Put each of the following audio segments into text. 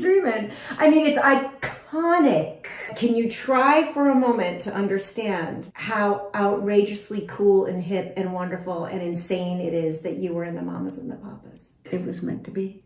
California Dreamin'. I mean, it's iconic. Can you try for a moment to understand how outrageously cool and hip and wonderful and insane it is that you were in the Mamas and the Papas? It was meant to be.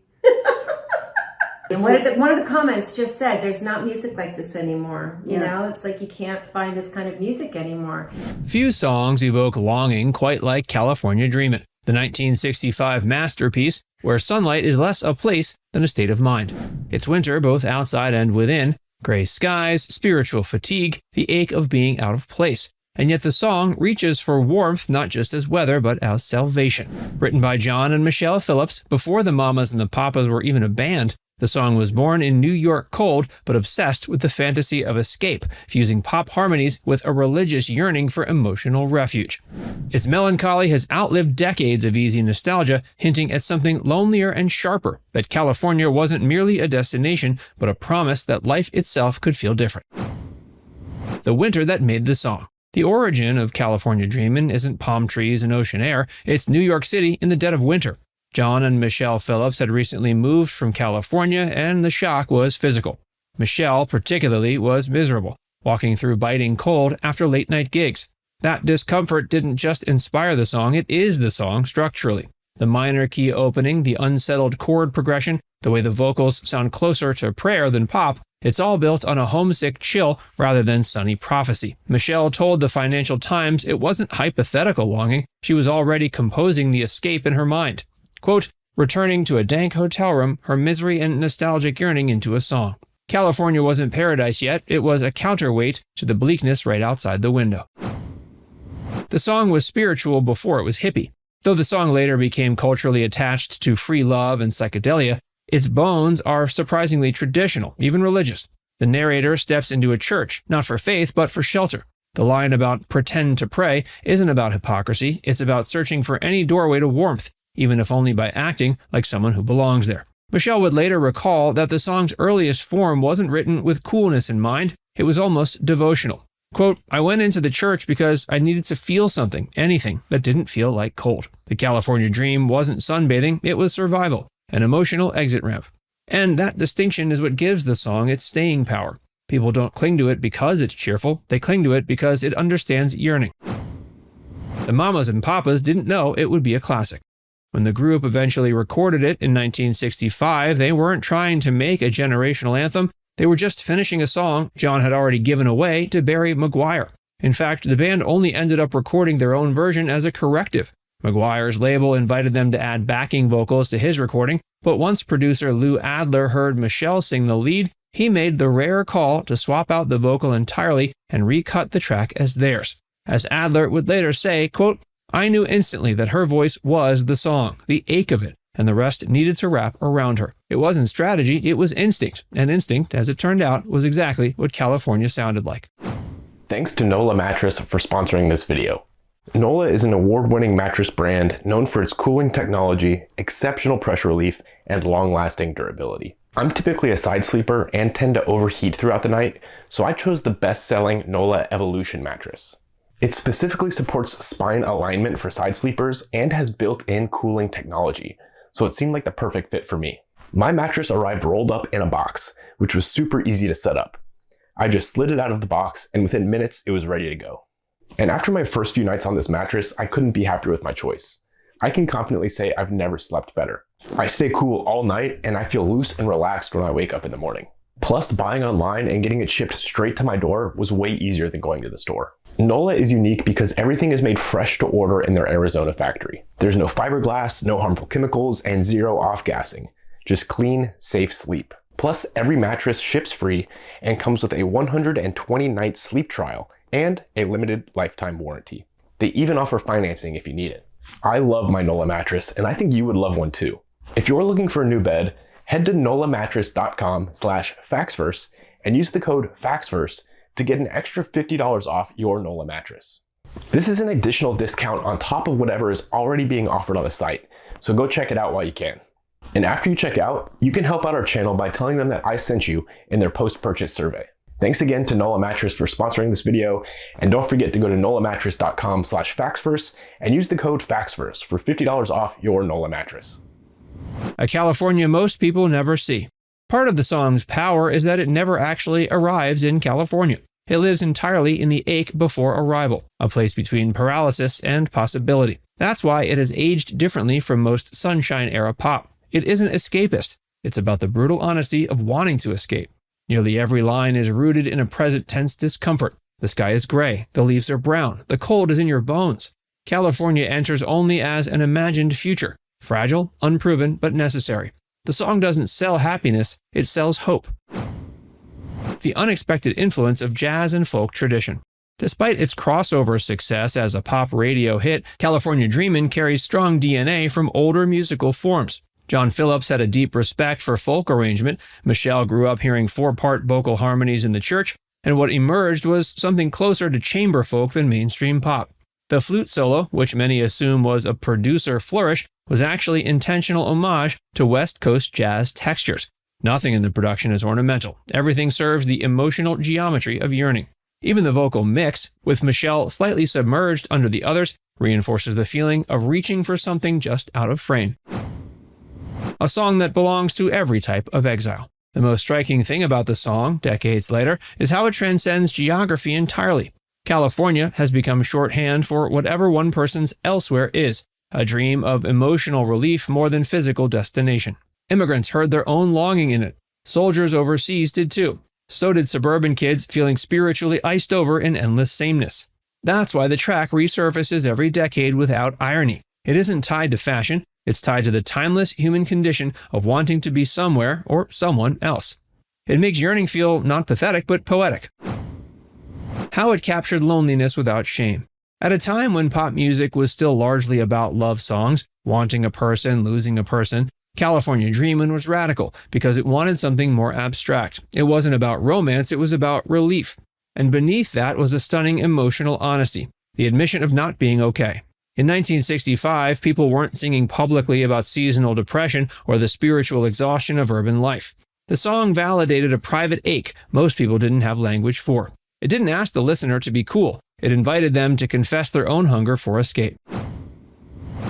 And one of the comments just said, there's not music like this anymore. You know, it's like you can't find this kind of music anymore. Few songs evoke longing quite like California Dreamin', the 1965 masterpiece where sunlight is less a place than a state of mind. It's winter both outside and within, gray skies, spiritual fatigue, the ache of being out of place. And yet the song reaches for warmth not just as weather, but as salvation. Written by John and Michelle Phillips before the Mamas and the Papas were even a band, the song was born in New York cold, but obsessed with the fantasy of escape, fusing pop harmonies with a religious yearning for emotional refuge. Its melancholy has outlived decades of easy nostalgia, hinting at something lonelier and sharper, that California wasn't merely a destination, but a promise that life itself could feel different. The winter that made the song. The origin of California Dreamin' isn't palm trees and ocean air, it's New York City in the dead of winter. John and Michelle Phillips had recently moved from California, and the shock was physical. Michelle, particularly, was miserable, walking through biting cold after late-night gigs. That discomfort didn't just inspire the song, it is the song structurally. The minor key opening, the unsettled chord progression, the way the vocals sound closer to prayer than pop, it's all built on a homesick chill rather than sunny prophecy. Michelle told the Financial Times it wasn't hypothetical longing, she was already composing the escape in her mind. Quote, returning to a dank hotel room, her misery and nostalgic yearning into a song. California wasn't paradise yet, it was a counterweight to the bleakness right outside the window. The song was spiritual before it was hippie. Though the song later became culturally attached to free love and psychedelia, its bones are surprisingly traditional, even religious. The narrator steps into a church, not for faith, but for shelter. The line about pretend to pray isn't about hypocrisy, it's about searching for any doorway to warmth, even if only by acting like someone who belongs there. Michelle would later recall that the song's earliest form wasn't written with coolness in mind, it was almost devotional. Quote, I went into the church because I needed to feel something, anything that didn't feel like cold. The California dream wasn't sunbathing, it was survival, an emotional exit ramp. And that distinction is what gives the song its staying power. People don't cling to it because it's cheerful, they cling to it because it understands yearning. The Mamas and Papas didn't know it would be a classic. When the group eventually recorded it in 1965, they weren't trying to make a generational anthem, they were just finishing a song John had already given away to Barry McGuire. In fact, the band only ended up recording their own version as a corrective. McGuire's label invited them to add backing vocals to his recording, but once producer Lou Adler heard Michelle sing the lead, he made the rare call to swap out the vocal entirely and recut the track as theirs. As Adler would later say, quote, I knew instantly that her voice was the song, the ache of it, and the rest needed to wrap around her. It wasn't strategy, it was instinct, and instinct, as it turned out, was exactly what California sounded like. Thanks to NOLA Mattress for sponsoring this video. NOLA is an award-winning mattress brand known for its cooling technology, exceptional pressure relief, and long-lasting durability. I'm typically a side sleeper and tend to overheat throughout the night, so I chose the best-selling NOLA Evolution mattress. It specifically supports spine alignment for side sleepers and has built-in cooling technology, so it seemed like the perfect fit for me. My mattress arrived rolled up in a box, which was super easy to set up. I just slid it out of the box, and within minutes it was ready to go. And after my first few nights on this mattress, I couldn't be happier with my choice. I can confidently say I've never slept better. I stay cool all night, and I feel loose and relaxed when I wake up in the morning. Plus, buying online and getting it shipped straight to my door was way easier than going to the store. NOLA is unique because everything is made fresh to order in their Arizona factory. There's no fiberglass, no harmful chemicals, and zero off-gassing. Just clean, safe sleep. Plus, every mattress ships free and comes with a 120-night sleep trial and a limited lifetime warranty. They even offer financing if you need it. I love my NOLA mattress, and I think you would love one too. If you're looking for a new bed, head to nolamattress.com/faxverse and use the code FAXVERSE to get an extra $50 off your NOLA mattress. This is an additional discount on top of whatever is already being offered on the site, so go check it out while you can. And after you check out, you can help out our channel by telling them that I sent you in their post-purchase survey. Thanks again to NOLA Mattress for sponsoring this video, and don't forget to go to nolamattress.com/faxverse and use the code FAXVERSE for $50 off your NOLA mattress. A California most people never see. Part of the song's power is that it never actually arrives in California. It lives entirely in the ache before arrival, a place between paralysis and possibility. That's why it has aged differently from most Sunshine-era pop. It isn't escapist. It's about the brutal honesty of wanting to escape. Nearly every line is rooted in a present tense discomfort. The sky is gray, the leaves are brown, the cold is in your bones. California enters only as an imagined future, fragile, unproven, but necessary. The song doesn't sell happiness, it sells hope. The unexpected influence of jazz and folk tradition. Despite its crossover success as a pop radio hit, California Dreamin' carries strong DNA from older musical forms. John Phillips had a deep respect for folk arrangement, Michelle grew up hearing 4-part vocal harmonies in the church, and what emerged was something closer to chamber folk than mainstream pop. The flute solo, which many assume was a producer flourish, was actually intentional homage to West Coast jazz textures. Nothing in the production is ornamental. Everything serves the emotional geometry of yearning. Even the vocal mix, with Michelle slightly submerged under the others, reinforces the feeling of reaching for something just out of frame. A song that belongs to every type of exile. The most striking thing about the song, decades later, is how it transcends geography entirely. California has become shorthand for whatever one person's elsewhere is, a dream of emotional relief more than physical destination. Immigrants heard their own longing in it. Soldiers overseas did too. So did suburban kids feeling spiritually iced over in endless sameness. That's why the track resurfaces every decade without irony. It isn't tied to fashion, it's tied to the timeless human condition of wanting to be somewhere or someone else. It makes yearning feel not pathetic but poetic. How it captured loneliness without shame. At a time when pop music was still largely about love songs, wanting a person, losing a person, California Dreamin' was radical because it wanted something more abstract. It wasn't about romance, it was about relief. And beneath that was a stunning emotional honesty, the admission of not being okay. In 1965, people weren't singing publicly about seasonal depression or the spiritual exhaustion of urban life. The song validated a private ache most people didn't have language for. It didn't ask the listener to be cool. It invited them to confess their own hunger for escape.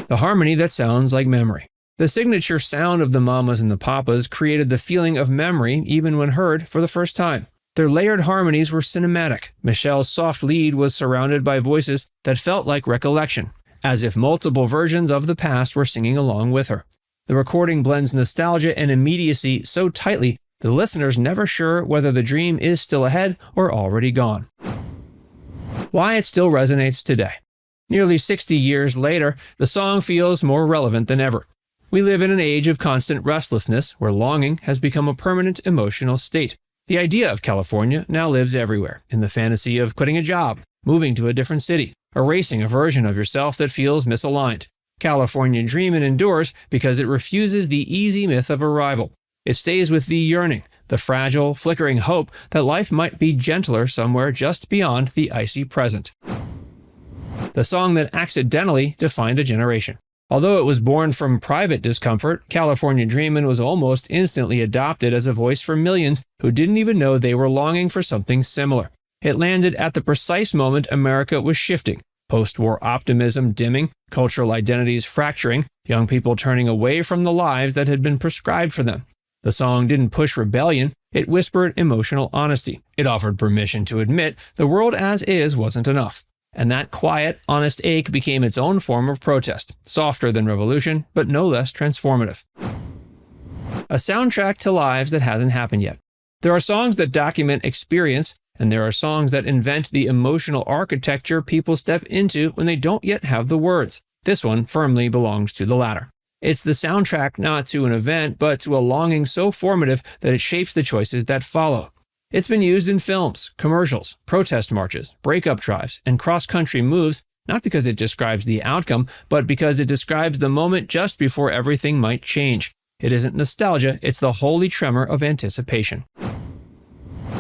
The harmony that sounds like memory. The signature sound of the Mamas and the Papas created the feeling of memory even when heard for the first time. Their layered harmonies were cinematic. Michelle's soft lead was surrounded by voices that felt like recollection, as if multiple versions of the past were singing along with her. The recording blends nostalgia and immediacy so tightly the listener's never sure whether the dream is still ahead or already gone. Why it still resonates today. Nearly 60 years later, the song feels more relevant than ever. We live in an age of constant restlessness where longing has become a permanent emotional state. The idea of California now lives everywhere, in the fantasy of quitting a job, moving to a different city, erasing a version of yourself that feels misaligned. California Dreamin' endures because it refuses the easy myth of arrival. It stays with the yearning, the fragile, flickering hope that life might be gentler somewhere just beyond the icy present. The song that accidentally defined a generation. Although it was born from private discomfort, California Dreamin' was almost instantly adopted as a voice for millions who didn't even know they were longing for something similar. It landed at the precise moment America was shifting, post-war optimism dimming, cultural identities fracturing, young people turning away from the lives that had been prescribed for them. The song didn't push rebellion, it whispered emotional honesty. It offered permission to admit the world as is wasn't enough. And that quiet, honest ache became its own form of protest, softer than revolution, but no less transformative. A soundtrack to lives that hasn't happened yet. There are songs that document experience, and there are songs that invent the emotional architecture people step into when they don't yet have the words. This one firmly belongs to the latter. It's the soundtrack not to an event, but to a longing so formative that it shapes the choices that follow. It's been used in films, commercials, protest marches, breakup drives, and cross-country moves, not because it describes the outcome, but because it describes the moment just before everything might change. It isn't nostalgia, it's the holy tremor of anticipation.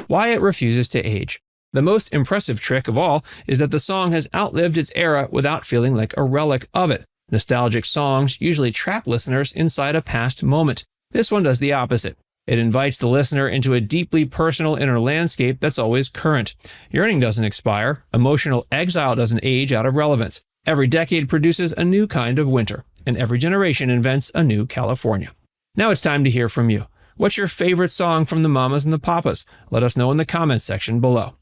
Why it refuses to age. The most impressive trick of all is that the song has outlived its era without feeling like a relic of it. Nostalgic songs usually trap listeners inside a past moment. This one does the opposite. It invites the listener into a deeply personal inner landscape that's always current. Yearning doesn't expire. Emotional exile doesn't age out of relevance. Every decade produces a new kind of winter, and every generation invents a new California. Now it's time to hear from you. What's your favorite song from the Mamas and the Papas? Let us know in the comments section below.